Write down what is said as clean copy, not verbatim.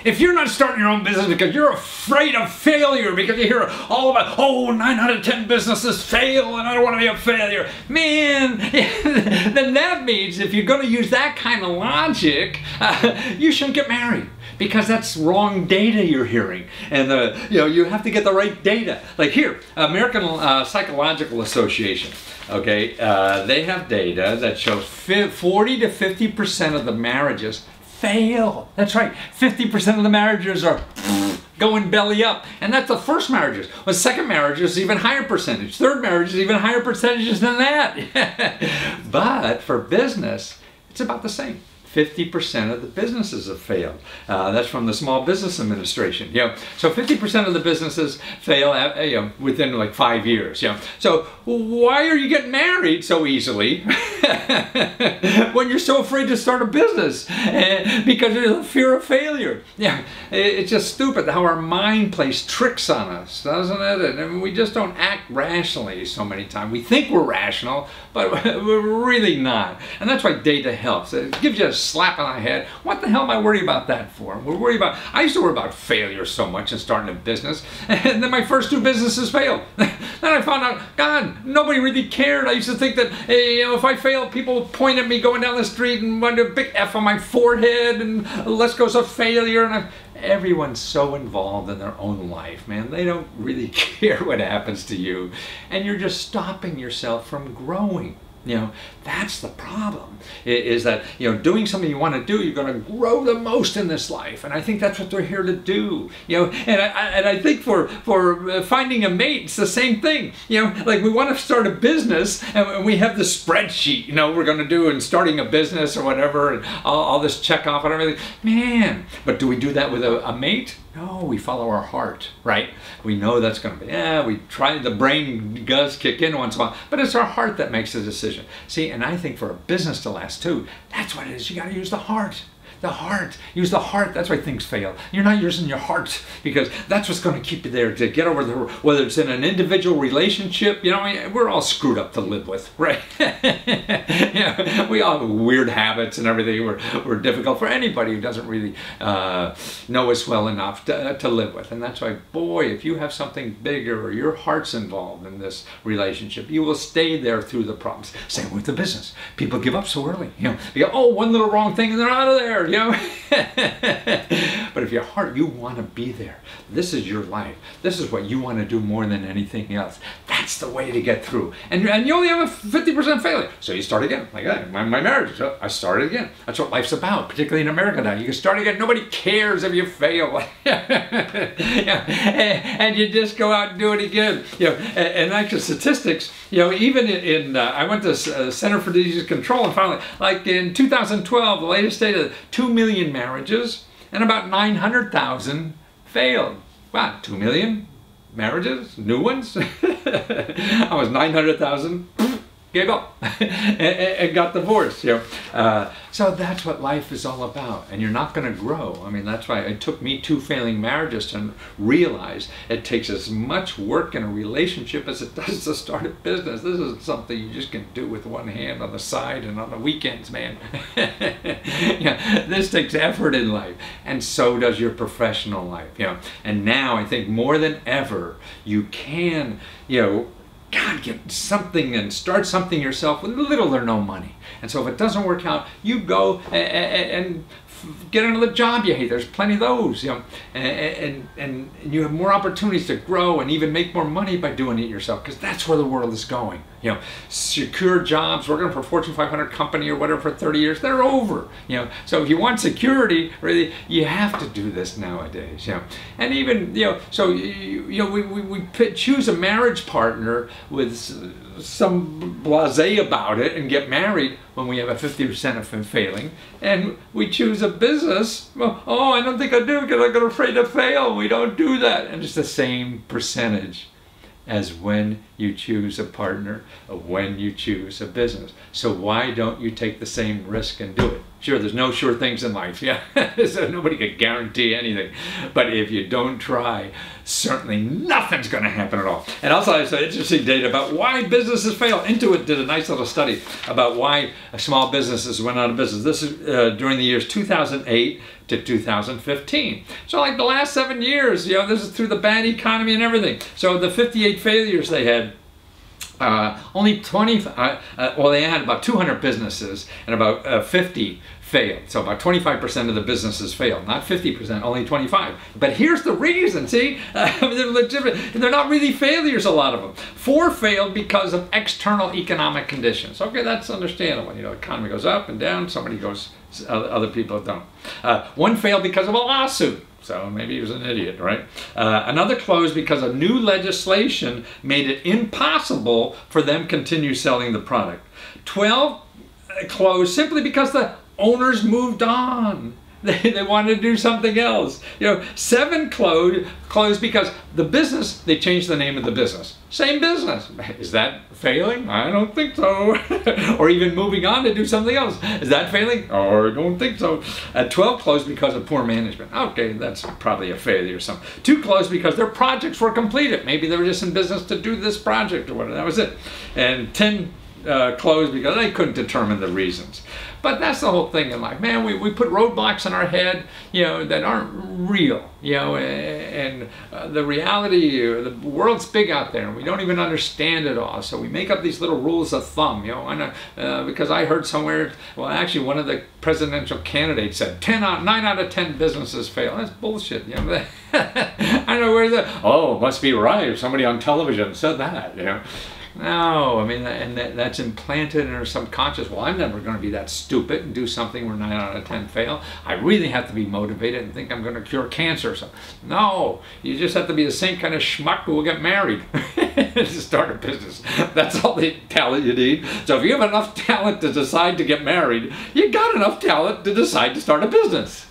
If you're not starting your own business because you're afraid of failure, because you hear all about, oh, 9 out of 10 businesses fail and I don't want to be a failure, man, then that means if you're going to use that kind of logic, you shouldn't get married. Because that's wrong data you're hearing, and you have to get the right data. Like here, American Psychological Association, okay, they have data that shows 40 to 50% of the marriages fail. That's right, 50% of the marriages are going belly up, and that's the first marriages. Well, second marriages even higher percentage, third marriages even higher percentages than that. But for business, it's about the same. 50% of the businesses have failed. That's from the Small Business Administration. So 50% of the businesses fail within like 5 years. So why are you getting married so easily when you're so afraid to start a business? Because there's a fear of failure. It's just stupid how our mind plays tricks on us, doesn't it? And we just don't act rationally so many times. We think we're rational, but we're really not. And that's why data helps. It gives you a slap on the head. What the hell am I worried about that for? I used to worry about failure so much in starting a business, and then my first 2 businesses failed. Then I found out, God, nobody really cared. I used to think that, if I failed, people would point at me going down the street and want a big F on my forehead, and let's go, so failure. And everyone's so involved in their own life, man. They don't really care what happens to you, and you're just stopping yourself from growing. That's the problem, is that, doing something you want to do, you're going to grow the most in this life. And I think that's what they're here to do. And I think for finding a mate, it's the same thing. Like we want to start a business, and we have the spreadsheet, we're going to do in starting a business or whatever, and all this check off and everything. Man, but do we do that with a mate? No, we follow our heart, right? We know that's going to be, we try, the brain does kick in once in a while, but it's our heart that makes the decision. See, and I think for a business to last too, that's what it is. You got to use the heart. The heart. Use the heart. That's why things fail. You're not using your heart, because that's what's going to keep you there to get over whether it's in an individual relationship. We're all screwed up to live with, right? We all have weird habits and everything. We're difficult for anybody who doesn't really know us well enough to live with. And that's why, boy, if you have something bigger or your heart's involved in this relationship, you will stay there through the problems. Same with the business. People give up so early. You go, oh, one little wrong thing and they're out of there. But if your heart, you want to be there. This is your life. This is what you want to do more than anything else. That's the way to get through. And you only have a 50% failure. So you start again. Like my marriage, I started again. That's what life's about, particularly in America now. You can start again. Nobody cares if you fail. And you just go out and do it again. And actual statistics, even in I went to Center for Disease Control and found, like in 2012, the latest data, 2 million marriages and about 900,000 failed. Wow, 2 million marriages, new ones. I was 900,000, gave up and got divorced. So that's what life is all about, and you're not going to grow. I mean, that's why it took me 2 failing marriages to realize it takes as much work in a relationship as it does to start a business. This isn't something you just can do with one hand on the side and on the weekends, man. This takes effort in life, and so does your professional life. And now I think more than ever you can, God, get something and start something yourself with little or no money. And so if it doesn't work out, you go and get another job you hate. There's plenty of those, and you have more opportunities to grow and even make more money by doing it yourself, because that's where the world is going. Secure jobs, working for a Fortune 500 company or whatever for 30 years, they're over. So if you want security, really, you have to do this nowadays. And even, so we choose a marriage partner with some blasé about it and get married when we have a 50% of failing, and we choose a business, well, oh, I don't think I do because I'm afraid to fail. We don't do that. And it's the same percentage as when you choose a partner, or when you choose a business. So why don't you take the same risk and do it? Sure, there's no sure things in life, yeah. So nobody can guarantee anything. But if you don't try, certainly nothing's going to happen at all. And also, I saw interesting data about why businesses fail. Intuit did a nice little study about why small businesses went out of business. This is during the years 2008 to 2015. So like the last 7 years, you know, this is through the bad economy and everything. So the 58 failures they had, only 20, well, they had about 200 businesses and about 50 failed. So about 25% of the businesses failed, not 50%, only 25. But here's the reason, see? They're legitimate. They're not really failures, a lot of them. 4 failed because of external economic conditions. Okay, that's understandable. You know, the economy goes up and down, somebody goes, other people don't. 1 failed because of a lawsuit. So maybe he was an idiot, right? Another closed because of new legislation made it impossible for them to continue selling the product. 12 closed simply because the owners moved on. They wanted to do something else. You know, 7 closed because the business, they changed the name of the business. Same business. Is that failing? I don't think so. Or even moving on to do something else. Is that failing? Oh, I don't think so. 12 closed because of poor management. Okay, that's probably a failure or something. 2 closed because their projects were completed. Maybe they were just in business to do this project or whatever. That was it. And 10 closed because they couldn't determine the reasons. But that's the whole thing in life, man. We put roadblocks in our head, you know, that aren't real, you know, and the reality, the world's big out there, and we don't even understand it all. So we make up these little rules of thumb, you know, because I heard somewhere, well, actually, one of the presidential candidates said 9 out of 10 businesses fail. That's bullshit, you know. I don't know where oh, it must be right. Somebody on television said that, you know. No, I mean, and that's implanted in our subconscious. Well, I'm never going to be that stupid and do something where 9 out of 10 fail. I really have to be motivated and think I'm going to cure cancer or something. No, you just have to be the same kind of schmuck who will get married to start a business. That's all the talent you need. So if you have enough talent to decide to get married, you got enough talent to decide to start a business.